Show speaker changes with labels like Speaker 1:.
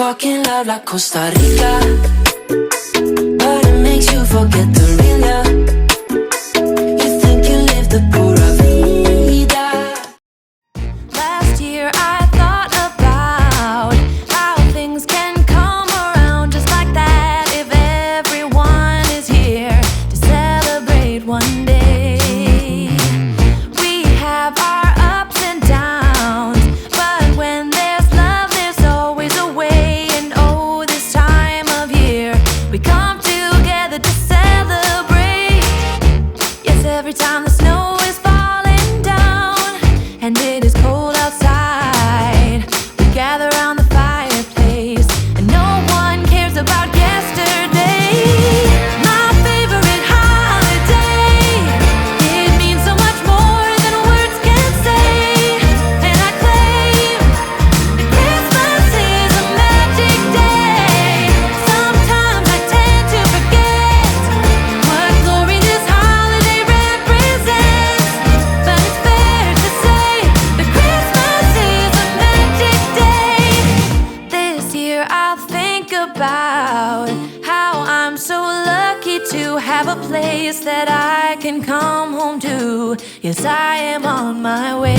Speaker 1: fucking love like Costa Rica, but it makes you forget the real ya. You think you live the pura vida.
Speaker 2: Last year I thought about how things can come around just like that if everyone is here to celebrate one day. We have our ups and downs, but when there's love there's always a way. And oh, this time of year we come together to celebrate. Yes, every time the snow is falling down and it is cold outside, we gather around the fireplace and no one cares about yesterday. My favorite holiday, it means so much more than words can say. And I claim that Christmas is a magic day. Sometimes I tend to forget what glory this holiday represents, but it's fair to say that Christmas is a magic day. This year I'll think about how I'm so lucky to have a place that I can come home to. Yes, I am on my way.